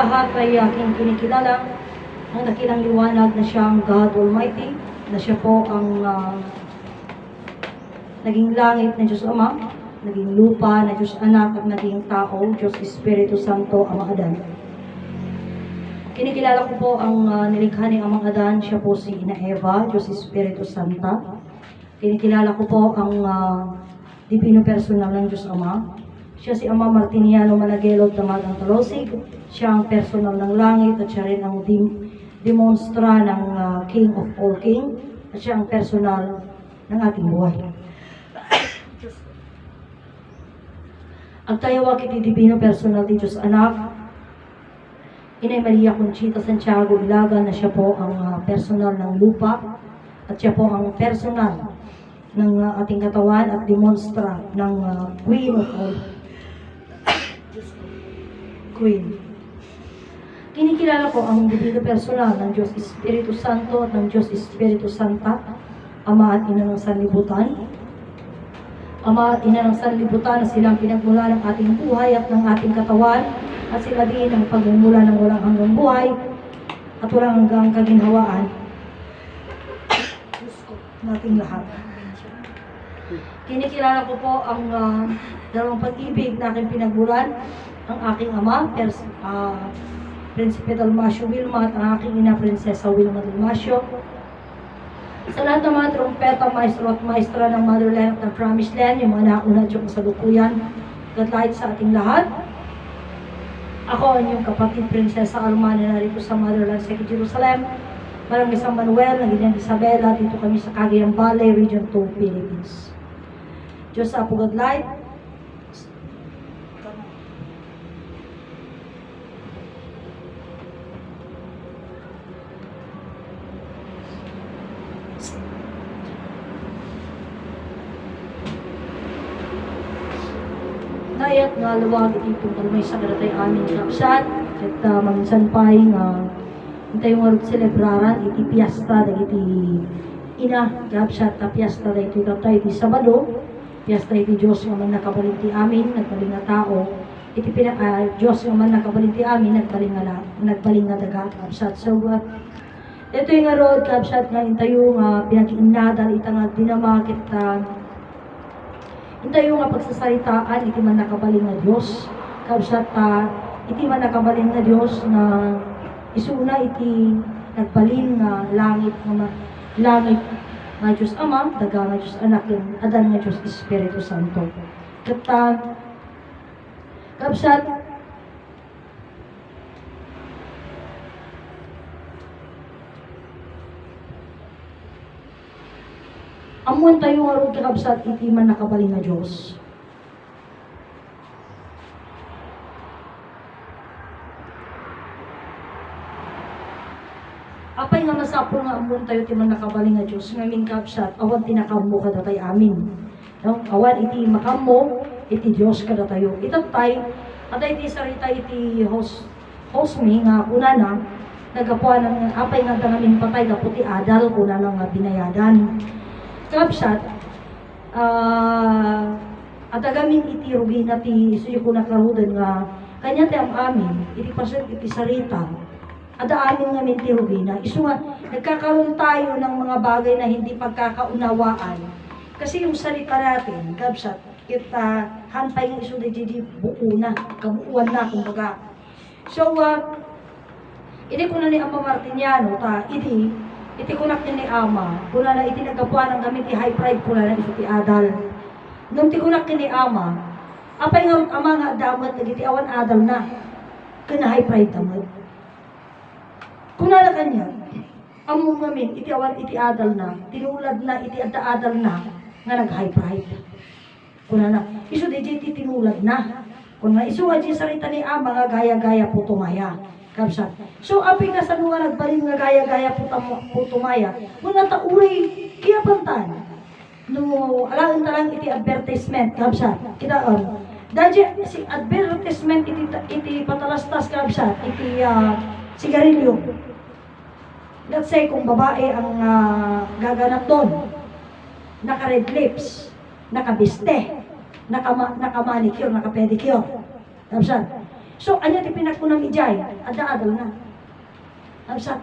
lahat ay aking kinikilala ang dakilang liwanag na siyang God Almighty, na siya po ang naging langit na Diyos Ama, naging lupa na Diyos Anak, at naging tao, Diyos Espiritu Santo, Amang Adan. Kinikilala ko po ang nilikha ni Amang Adan, siya po si Ina Eva, Diyos Espiritu Santa. Kinikilala ko po ang Divino Personal ng Diyos Ama. Siya si Ama Martiniano Managelod Damadang Talosig. Siya ang personal ng langit at siya rin ang demonstra ng King of all King. At siya ang personal ng ating buhay. Ang tayawa kiti Divino Personal di Diyos Anak, Inay Maria Conchita Santiago Ilaga, na siya po ang personal ng lupa at siya po ang personal ng ating katawan at demonstra ng Queen of all Queen. Kinikilala ko ang Divino Personal ng Diyos Espiritu Santo at ng Diyos Espiritu Santa, Ama at Ina ng Sanlibutan. Ama at Ina ng Sanlibutan na silang pinagmula ng ating buhay at ng ating katawan, at sila din ang pagmumula ng walang hanggang buhay at walang hanggang kaginhawaan nating lahat. Kinikilala ko po ang dalawang pag-ibig na aking pinagmulan, ang aking ama, Prinsipe Dalmasio Wilma, at ang aking ina, Prinsesa Wilma Dalmasio. Sa lahat ng mga trumpeta, maestro at maestra ng Motherland at ng Promised Land, yung mga nauna diyong kasalukuyan, gatlaid sa ating lahat. Ako ang inyong kapatid, Prinsesa Alma, na narito sa Motherland sa Jerusalem, Barangay San Manuel, ng Ginang Isabela, dito kami sa Cagayan Valley, Region 2, Philippines. Diyos sa Apo Godlight, nayat nga luwag itong kalmay sa karatay amin kapsat, at manginsan pa'y nga hintay nga celebraran iti piyesta da iti ina kapsat na piyesta da iti tatay iti Sabado, piyesta iti Diyos nga man nakabalin ti amin, nagbaling nga tao, iti Diyos nga man nakabalin ti amin, nagbaling nga daga kapsat. So ito yung nga road kapsat nga intayo nga pinag-inadal itang nga dinamakit intayo nga pagsasaritaan iti man nakabalin nga Diyos kapsat iti man nakabalin nga Diyos na isuna iti nagbalin nga langit nga Diyos Ama, daga nga Diyos Anak, adan nga Diyos Espiritu Santo. Kapsat amuan tayo nga ron kakabsat iti man nakabalin nga Diyos. Apay nga masapol nga amuan tayo iti man nakabalin nga Diyos, ngamin kapsat, awan tinakamo kadatay amin. No? Awan iti makamo, iti Diyos kadatayo. Itatay, at iti sarita iti host me nga kunana, nagapuan ng apay nga dangamin patay, daputi adal, kunana nga binayadan. Kapsat, at agamin iti rugi na ti isuyo ko nakarudan nga kanya ti ang amin, iti pasat iti sarita, at amin nga min ti rugi na iso nga nagkakaroon tayo ng mga bagay na hindi pagkakaunawaan kasi yung salita natin, kapsat, kita hanpay ng iso di buo na, kabuuan na kumbaga. So, ini ko na ni Ama Martiniano, iti kunak niya ni Ama, kuna na iti nagapuan ng gamit ti high pride, kuna na iso ti adal. Nung ti kunak niya ni Ama, apay nga Ama nga damat, nagiti awan adal na, kana high pride damat. Kuna na kanya, among ngamin, iti awan iti adal na, tinulad na, iti adal na, nga nag-high pride. Kuna na, iso di iti tinulad na. Kuna iso nga di sarita ni Ama nga gaya-gaya po tumaya. Kapsat. So, api ka sa nga nagbalin nga gaya-gaya po tumaya, muna tauri, kaya pantan. No, alang talang iti advertisement, kapsat. Kita dahil si advertisement iti patalastas, kapsat, iti sigarilyo. Let's say, kung babae ang gaganap doon, naka-red lips, naka-biste, naka-manicure, naka-pedicure. Kapsat. So, anya ti pinagkunam ijay, ada-adal na. Absa.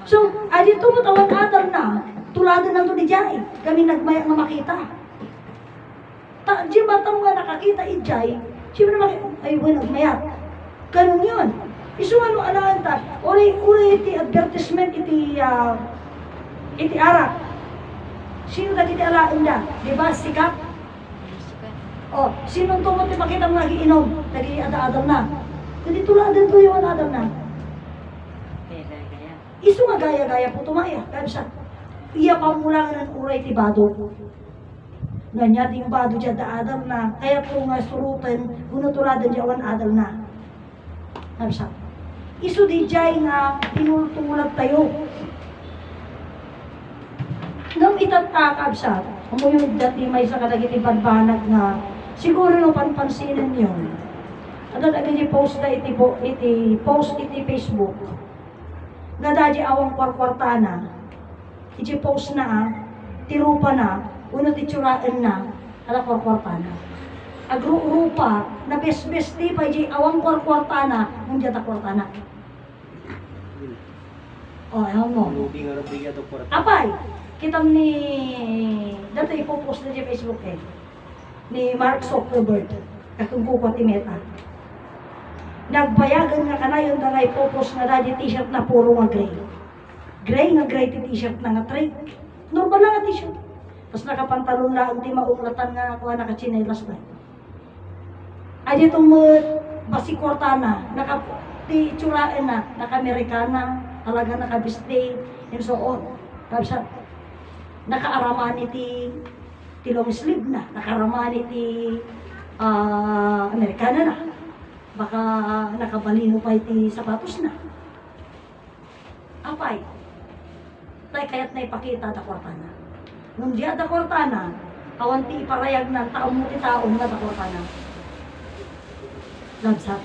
So, adi tumot awan adal na, tuladan ng ijay, kami nagmaya nga makita. Di ba nga nakakita ijay, siyempre makita, ay bueno, nagmayat. Ganun yun. Isu ano alaan ta, uri iti advertisement iti arak. Sino dati iti alaan da? Di ba, sikat? O, sinong tumot makita mo lagi inom, lagi ada-adal na. Kasi tuladan to yung ada-adal na. Isu nga gaya-gaya po tumaya. Kaya sa, iya pa mula nga ng uray ti bado. Nga yung bado dyan da-adal na. Kaya po nga surutan, gunutuladan dyan awan adal na. Kaya sa, isu di jay nga tinultulag tayo. Nang itatakab sa, umuyong dati may sa kadagiti banbanag na siguro no panpansinan yun. At agad post na iti post iti Facebook. Nga daji awang kwarkwartana. Iti post na tirupa na, unot itsuraan na, ala kwarkwartana. Agrurupa, na bes-bes di pa iti awang kwarkwartana, nung diyata kwartana. O, ewan mo. Apay, kitam ni, dito ipopost na di Facebook ni Mark Zuckerberg, katungko ko ti Meta. Nagbayagan nga kanayon da nga ipopos na dadi t-shirt na puro nga gray. Gray ti t-shirt na nga tray. Normal na nga t-shirt. Tapos nakapantalon na ang di mauklatan nga ako nakachinelas na. Ay itong basikwartana, ti tsuraan na, naka-Amerikana, talaga naka-bistay, and so on. Tapos naka-aramani ti long sleeve na, naka-aramani ti Amerikana na. Baka nakabalino pa iti sapatos na. Apay, tay kaya't na ipakita da kwartana. Nung diya da kwartana, awan ti iparayag ng taong mo ti taong nga da kwartana. Lagsat.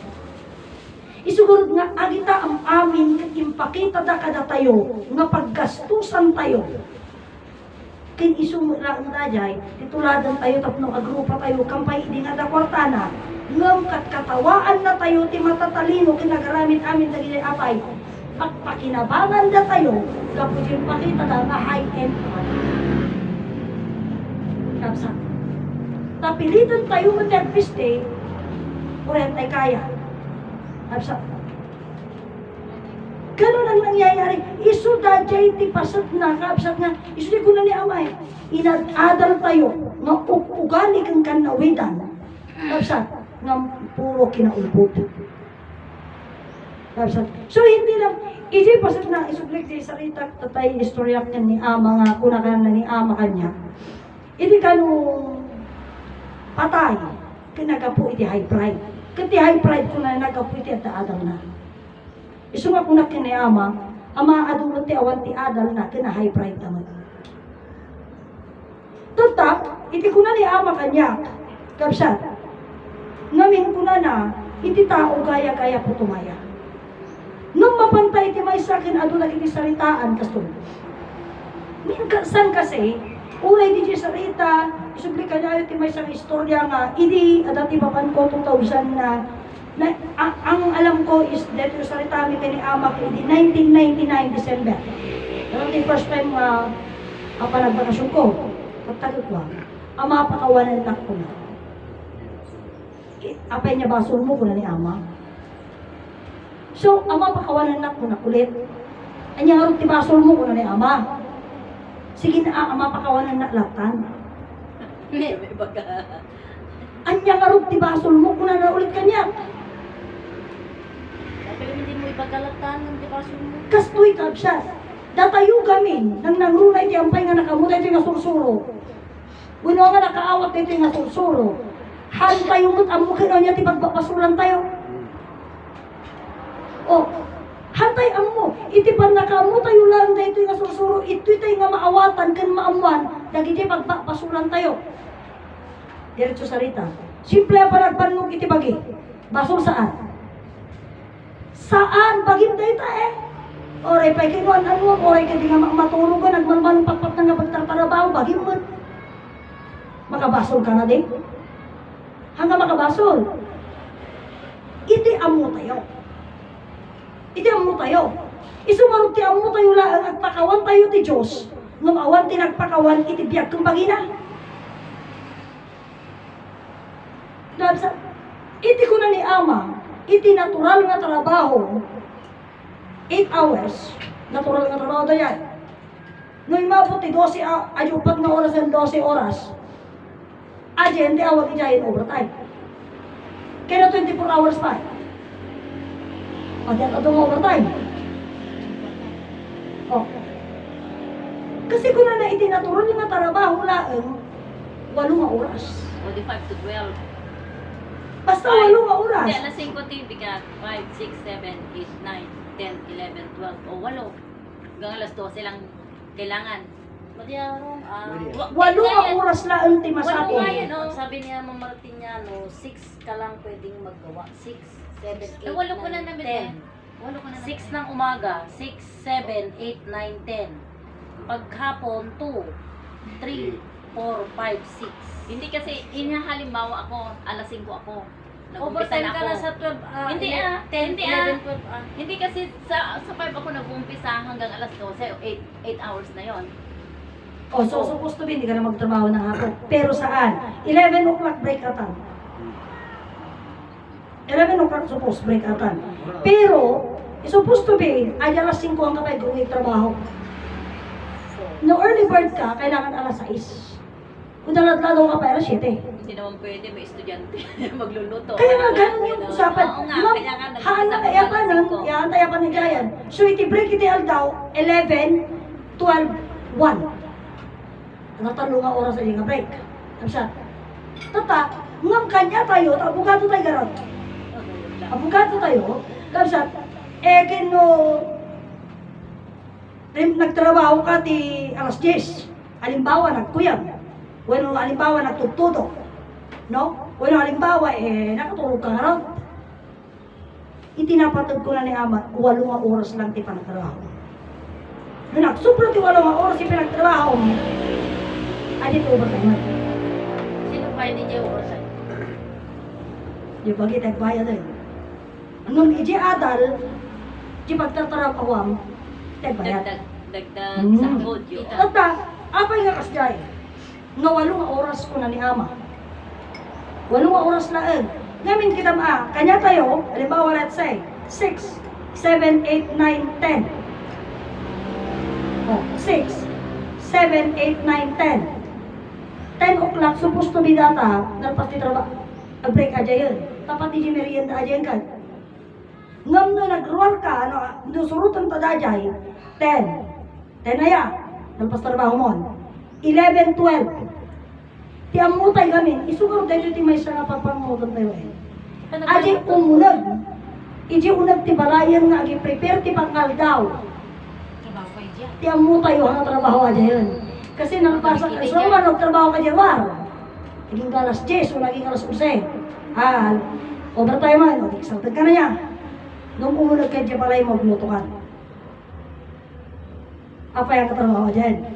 Isugurod nga, agita ang amin impakita da kada tayo, nga paggastusan tayo. Kin isumulaan da jay, tituladan tayo tapno agrupa tayo, kampay di nga da kwartana. Ngam katawaan na tayo, ti matatalino, kinagaramit amin dagili apay. Pagpakinabangan na tayo, kapag yung pakita na nga high-end kapsa. Napilitan tayo mag-piste, uret ay kaya. Kapsa. Ganun ang nangyayari. Isu dajay ti pasat na, kapsat nga, isu di ko na ni amay. Inadadal tayo, nga ugali kang kanawidan. Kapsat. Nga puro kinaulpot. So hindi lang, isi pasat na isublik di sarita tatay istoryak niya ni ama nga, kunakan na ni ama kanya. Hindi ka nung patay, kinagapo iti high pride. Kati high pride ko na nagapo iti at adal na. Isu nga kunak ni ama adulot ti awan ti adal na, kina high pride naman. Tatak, iti ko na ni ama kanya, kapsat, ngamin ko na, iti tao gaya-gaya po tumaya. Nung mapantay iti may sakin, ado lagi iti saritaan, kasto. Minsan kasi, ulay di sarita, isubli ka niya iti may sang istorya nga, idi, adati papan ko 2000 na ang alam ko is, dito sarita mi kay ni ama ko, idi 1999 December. Pero the first time, panagbakasyon ko, pagtagot ko, ama pakawanan na ko na. Apay niya basol mo ko na ni ama. So, ama pakawanan na ko na kulit. Anya harap ti basol mo ko na ni ama. Sige na ama pakawanan na latan. Anya harap ti basol mo ko na ulit kanya. Pero hindi mo ipagkalatan ng ti basol mo. Kastoy kabsya. Datayo gamin nang nangrunay ti ampay nga nakamutay ti nga sursuro. Wino nga nakaawat ti nga sursuro. Han tayo mo't amukin o niya ti pagbapasulan tayo. O, hantay amo, iti pan nakamo tayo lang dahito nga susuro, ito'y tayo nga maawatan kan maamuan, dagiti pagbapasulan tayo. Diretso sarita. Simple ang panagpanmog iti bagi. Basol saan? Saan? Bagim tayo Oray pa'y kinuan ano, oray ka di nga matulog ka, nagmanmanong pakpak na nga pagtartarabaho, bagim mo. Makabasol ka na din. Hanggang makabasol. iti amo tayo. Iti amo tayo. Isumarot ti amo tayo lang at pakawan tayo ti Diyos. Ngam awan ti nagpakawan iti biyag kong bagina. Labsa, iti ko na ni Ama, iti natural nga trabaho, 8 hours, natural nga trabaho tayo yan. Nung imabot ti 12, ayupat na oras and 12 oras, ajen, di awag ijayin overtime. Kaya 24 hours pa. Ajen, atong overtime. Oh. Kasi kung na itinaturon yung trabaho laang, 8 nga oras. O di 5 to 12. Basta 8 nga oras. Hindi, alas 5 TV ka. 5, 6, 7, 8, 9, 10, 11, 12, o 8. Hanggang alas 12 lang kailangan. Madiyarong, 8 nga oras laang ti masapon. Walo nga yan, no? Sabi niya, Ma'am Martiniano, 6 ka lang pwedeng magawa. 6, 7, 8, 9, 10. Walo ko na namin eh. Walo ko na 6 ng umaga, 6, 7, 8, 9, 10. Paghapon, 2, 3, 4, 5, 6. Hindi kasi, halimbawa ako, alas 5 ako. Nag-umpisa Overtime na ka ako. na sa 12, Hindi 10, hindi 11, 12, Hindi kasi sa 5 ako nag-umpisa hanggang alas 12, 8 hours na yon. O, so supposed to be, hindi ka na magtrabaho ng hapon. Pero saan? 11 o'clock break atan. 11 o'clock supposed break atan. Pero, supposed to be, ay alas 5 ang kapay kung trabaho. No early bird ka, kailangan alas 6. Kung daladlado ka pa, alas 7. Hindi naman pwede, may estudyante magluluto. Kaya nga, ganun yung usapan. Oo nga, Ma'am, kaya nga, haan na nag-umpisa kaya ako pa alas 5. yan, tayapan ni Jayan. So, iti-break iti aldaw, 11, 12, 1. Natalo nga oras sa nga break. Amsa. Tata, ngam kanya tayo, abogado tayo garot. Abogado tayo, kamsa, kino, nagtrabaho ka ti alas 10. Halimbawa, nagkuyang. Bueno, halimbawa, nagtutudok. No? Bueno, halimbawa, nakatulog ka nga itinapatag ko na ni Ama, 8 nga oras lang ti panagtrabaho. Nung nagsupro ti 8 nga oras ti pinagtrabaho mo, ay dito overtime na. Sino pa hindi niya overtime? Yung bagi tagbayad ay. Nung iji adal, di pagtatarap awam, tagbayad. Dagdag Hmm. sahod yun. Tata, apay nga kasjay, nga 8 nga oras ko na ni Ama. 8 nga oras na Ngamin kita kanya tayo, halimbawa let's say, 6, 7, 8, 9, 10. Oh, 6, 7, 8, 9, 10. 10 o'clock, supposed to be data, nalpas di trabaho. Nag-break aja yun. Tapat di merienda aja yun ka. Ngam no nag-roll ka, nusurutan ta dajay, 10. 10 na ya, nalpas trabaho mo. 11, 12. Ti amutay kami, isuguro dito ti may isa nga papamutan tayo Aji umunag. Iji unag ti balayan nga agi prepare ti pangkaldaw. Trabaho kayo dyan. Ti amutay nga trabaho aja yun. Kasi nagpasa ka, so man nagtrabaho ka dyan war. Naging alas 10 o naging alas 11. Overtime man, o exalted ka na niya. Nung umunag ka dyan balay mo, bulutukan. Apa yung katrabaho dyan?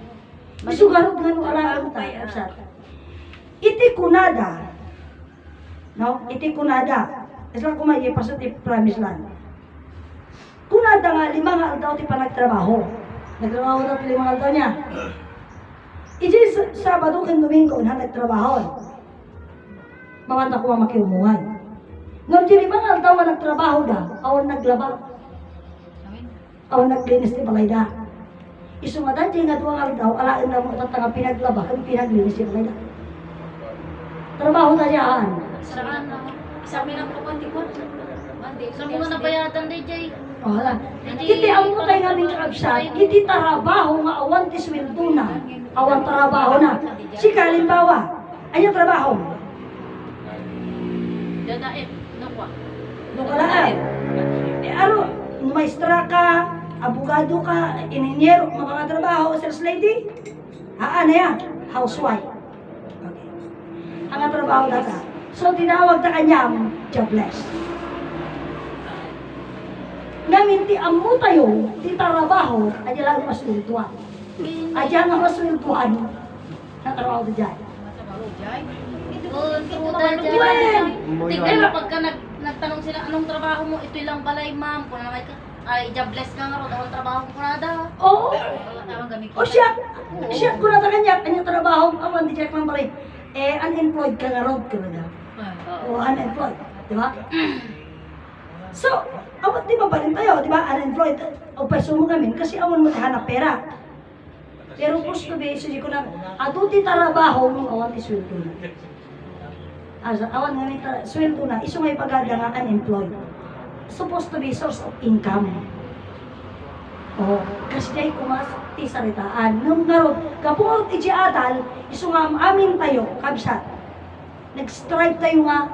Isugarot nga nung alam tayo. Iti kunada. No? Iti kunada. Isang kumayi pasot ti promise land. Kunada nga 5 nga aldaw ti panagtrabaho. Nagtrabaho na 5 aldaw niya. Iti Sabado kan Domingo na nagtrabaho. Mawanta ko makiumuhan. Ngam ti 5 aldaw nga nagtrabaho da, awan naglaba. Awan naglinis ti balay da. Isumada ti nga 2 aldaw, alain na mo tatanga pinaglaba, kung pinaglinis ti balay da. Trabaho na dyan. Saan na? Sabi ng kukunti ko. Saan mo nabayatan day, Jay? Wala. Iti ang mutay namin kakabsat, iti tarabaho nga awan ti sweldo na. Awan trabaho na. Si kalimbawa, ayan trabaho. Dadaip. Nakwa. Nukalaan. Ano, maestra ka, abogado ka, ininyero, mga trabaho, sales lady. Ano yan? Housewife. Okay. Ang trabaho na ka. So, tinawag na kanyang jobless. Namin ti amu tayo, ti trabaho, adya lang masweldoan. Adya nga masweldoan, na trabaho na dyan. Matrabaho, Jay. Ito Oh, truda Well, dyan. Umuwi Tignan na. mo, pagka nagtanong sila, anong trabaho mo? Ito lang balay, ma'am. Kung naman ay jobless ka nga ro, anong trabaho mo na daw? Oo. Wala tawang gamit O siya ko na kanya, kanyang trabaho, awan, di check lang pa rin. Unemployed ka nga road ka na daw. O unemployed, di ba? So, awan, di ba balin tayo, di ba? Unemployed. O peso mo kami, kasi awan mo hanap pera. Pero gusto be, susi ko na, aduti trabaho mo, awan ti sweldo na. Awan nga ni sweldo na, iso may pagada nga unemployed. Supposed to be source of income. Oh, kasi jay kumas ti saritaan. Nung naroon, kapungod iti adal, iso nga amin tayo, kabsat. Nag-strive tayo nga,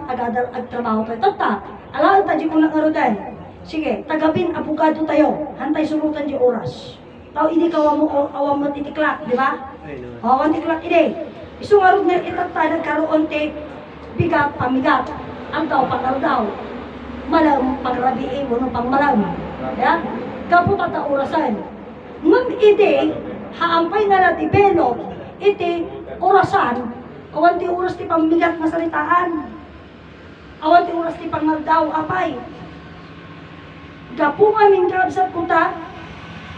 agtrabaho tayo. Tata, alam tayo kung nakarodan. Sige, tagabin, abogado tayo. Hantay surutan di oras. Tao, hindi ka awam mo titiklak, di ba? Awan tiklak, hindi. Iso nga rin itata, nagkaroon ti bigat, pamigat. Ang tao, pangal daw. Malam, pagrabi, wano pang malam. Ya? Kapot at orasan. Ngam ide, haampay nga na ti belo, iti orasan, awan ti oras ti pamigat na salitaan. Awan ti oras ti pangaldaw, apay. Gapo nga min kabsat kuta,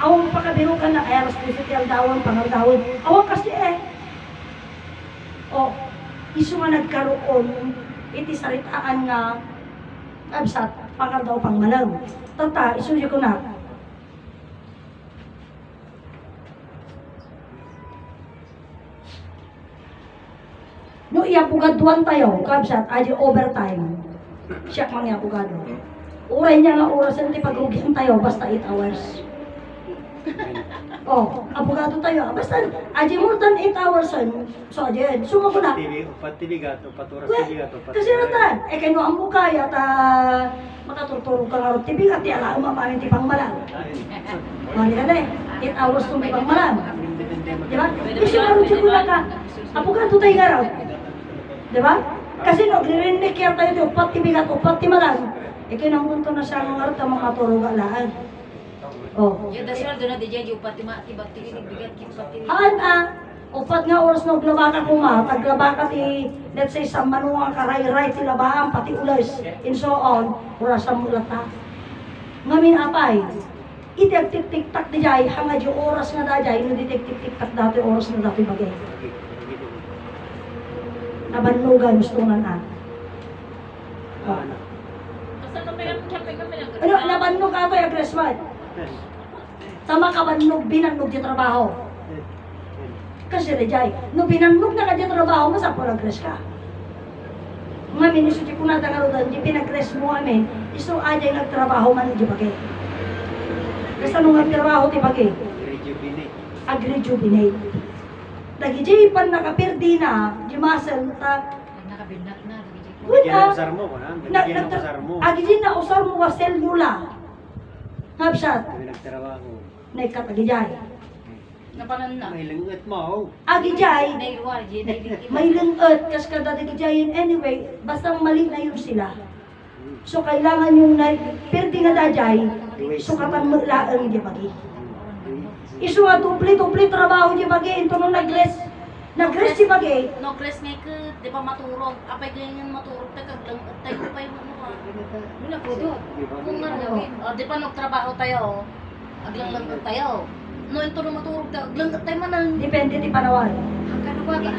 awang pakabiro ka na, ay aras puso ti aldawan, pangaldawan. Awang kasi o, iso nga nagkaroon, iti salitaan nga, kabsat, pangaldaw pang malam. Tata, isuyo ko na, no iapugaduan tayo, kabsat, aja overtime. Siya mang iapugado. Uray niya nga oras ti pagrugian tayo, basta 8 hours. Oh, abogado tayo. Basta, aja more than 8 hours so aja, sunga ko na. Upat tibigat, upat oras Well, tibigat, upat kasi natan, kaya no ang bukaya, makaturturo ka nga rin tibigat, ala umapanin ti pangmalang. Mali ka na 8 hours itong may pangmalang. Diba? Kasi nga rin ko na ka, abogado tayo nga raw. Diba? Kasi no, nirinig kaya tayo di upat tibigat, upat timalang. Kinangunto na siya nga rin mga turugalaan. Oh. Yung dasal doon na di dyan, yung pati bigat, pati upat nga oras na glabaka kuma, taglabaka ti, let's say, sa manuang karay-ray, ti labaan, pati ulas, and so on, oras sa mulata. Ngamin apay, itek-tik-tik-tak di jay, hanga di oras nga da jay, no di tik-tik-tik-tak dati oras na dati bagay. Nabanlugan, gusto nga na. Oh. Ano, nabanlog ka ito yung Christmas? Tama ka banlog, binanlog di trabaho. Kasi rejay, no binanlog na ka di trabaho mo, sa progress ka. Ngamin, iso di ko na tangarudan, di pinag-rest mo amin, iso ajay nagtrabaho man di bagay. Kasi nung nagtrabaho di bagay? Ag-rejuvenate. Dagi pan nakapirdi na, di muscle, nakabinat na. Bigyan usar mo, bigyan usar mo. Agi na usar mo wa selula. Ngabsat, Kami nagtrabaho. naikatagijay. Napanan na. May lingot mo. Agijay, Nailuwar, may lingot, kas kada dagijayin anyway, basta mali na yun sila. So kailangan yung pirdi na dajay, sukatan mo laan di bagi. Isu nga dupli trabaho di bagi, ito nung nag-rest di bagi. No, Chris, may ka, di pa maturog. Apay ganyan maturog, tagaglang, tayo pa yung ano ka. Wala po doon. Kung nga gawin. Di pa nagtrabaho tayo, aglang-lang tayo. No, ito na maturog tayo, aglang tayo manan. Depende di panawan. Hanggang ba ka?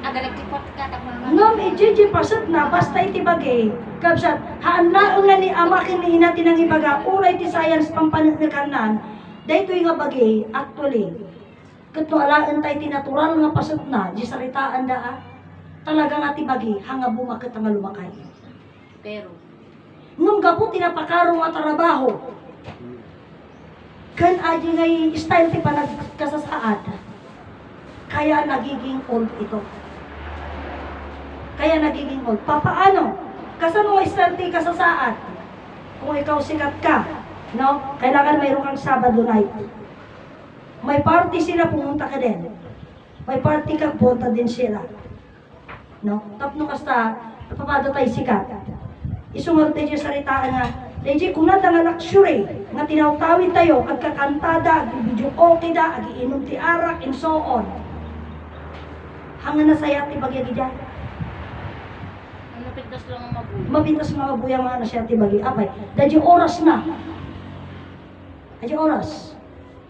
Aga nagtipat ka, takmangan. Ngam, ijiji pasat na, basta iti bagi. Kabsat, haan na nga ni ama kiniina tinang ibaga, uray ti science pampanakanan, dahito yung nga bagi, actually, kato alaan tayo tinatural nga pasat na, di saritaan da, talaga nga ti bagi, hanga bumakit nga lumakay. Pero, Nung gapo tinapakaro nga trabaho, kan aji ngay style ti panagkasasaad, kaya nagiging old ito. Kaya nagiging old. Papaano? Kasano nga style ti kasasaad? Kung ikaw sikat ka, no? Kailangan mayroon kang Sabado night. May party sila, pumunta ka din. May party ka, punta din sila. No? Tapno kasta, napapado tayo sikat. Isunod tayo yung saritaan nga, Leji, kung nata nga luxury, nga tinawtawid tayo, agkakantada, ag-video okay da, ag-iinom ti arak, and so on. Hanga na saya ti bagyagi dyan. Mapintas lang ang mabuhay. Mapintas mga buyang mga na siya tibagi. Apay, dadyo oras na. Dadyo oras.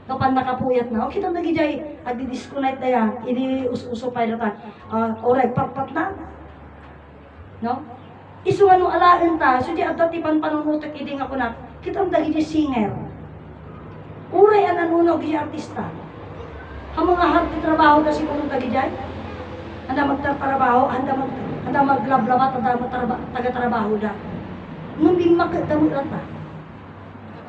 Kapan nakapuyat na. O kita nagijay, agdi-disconnect na yan. Ini uso pa na ta. Oray, pat na. No? Isu nga nung alaan ta, so di at tipan panunutok iding ako na, kita ang dagijay singer. Uray ang nanunog di artista. Ang mga hard trabaho na si Punong Tagijay, handa magtatrabaho, handa maglablabat, handa taga-trabaho na. Nung di makadamot lang ta.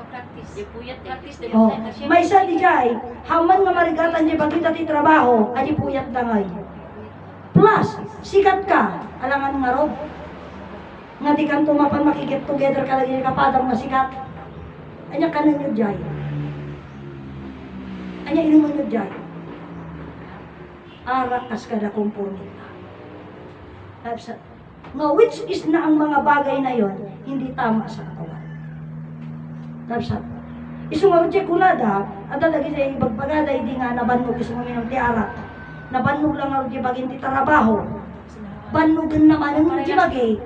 Practice. Di puyat eh. Practice din. Oh, may isa di jay, haman nga marigatan di bagita ti trabaho, aji puyat dangay. Plus, sikat ka, alangan nga rob. Nga di kan tumapan makikip together ka lagi ni kapadang nga sikat. Anya ka nyo jay. Anya inuman nyo jay. Arakas ka na komponita. Nga which is na ang mga bagay na yon hindi tama sa katawan. Tapos, isong arutya kunada, at lagi sa ibagbagada, hindi nga nabannog, isong minong tiara. Nabannog lang arutya bagay ti trabaho. Banugan naman ang arutya bagay,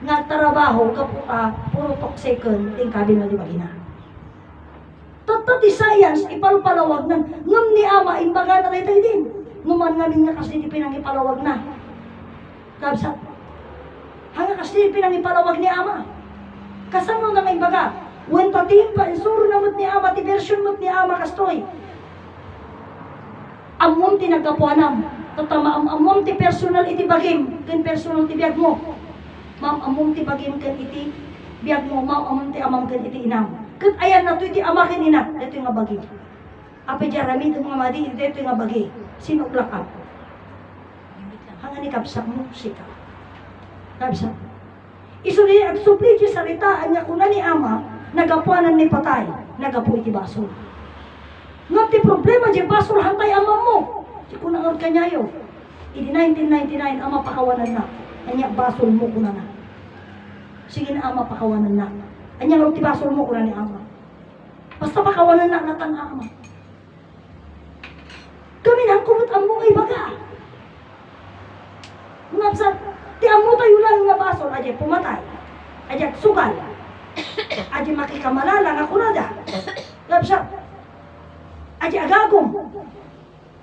nga trabaho, kaputa, puro toksikon, tingkabi na di bagay na. Totoo science, ipalpalawag na, ngam ni ama, imbaga na tayo din. Nguman ngamin nga kasi di pinangipalawag na. Tapos, hanga kasi di pinangipalawag ni ama. Kasama nga may baga, when tatim pa, insuro na mo't ni ama, ti version mo't ni ama kastoy. Amom ti nagkapuanam. Tatama, amom ti personal iti bagim, ken personal ti biyag mo. Ma'am, amom ti bagim ken iti biyag mo, ma'am, amom ti amam ken iti inam. Ket ayan na to iti ama ken ina, ito yung nga bagim. Ape jarami ito mga madi, ito yung nga bagim. Sinuklak ka. Hanga ni kapsak mo, sika. Kapsak. Isuli, agsupli di saritaan niya kuna ni ama, nagapuanan ni patay, nagapu iti basol. Ngam ti problema di basol hantay ama mo. Si kuna ang kanyayo. Idi 1999, ama pakawanan na. Anya basol mo kuna na. Sige na ama pakawanan na. Anya nga ti basol mo kuna ni ama. Basta pakawanan na natang ama. Kami na kumot ang mong ibaga. Ngam sa, ti amo tayo lang nga basol, aja pumatay. Aja sugal. Aja makikamalala nga kunada. Ngam sa, aja agagom.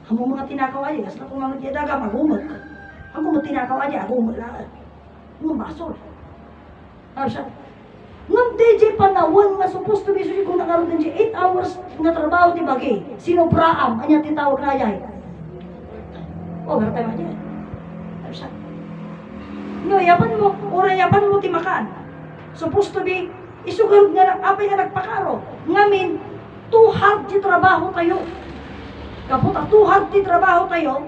Amo mga tinakaw aja, kasi na kung mga tiyadaga, magumag. Amo mga tinakaw aja, agumag lang. Ngam basol. Ngam sa, ngam DJ panawan nga supposed to be, so kung nakaroon din 8 hours nga trabaho ti bagay, sinobraam, anya titawag na ayay. Overtime aja. Tapos, no, yapan mo, yapan mo ti makan. Supposed to be, isugarod nga lang, apay nga nagpakaro. Ngamin, too hard ti trabaho tayo. Kaputa, too hard ti trabaho tayo,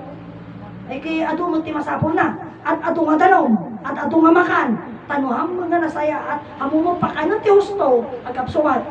ay kay ado mo ti masapol na. At ado nga danom, at ado nga makan. Tanuham mo nga nasaya at amo mo pakanan ti husto, agapsumat.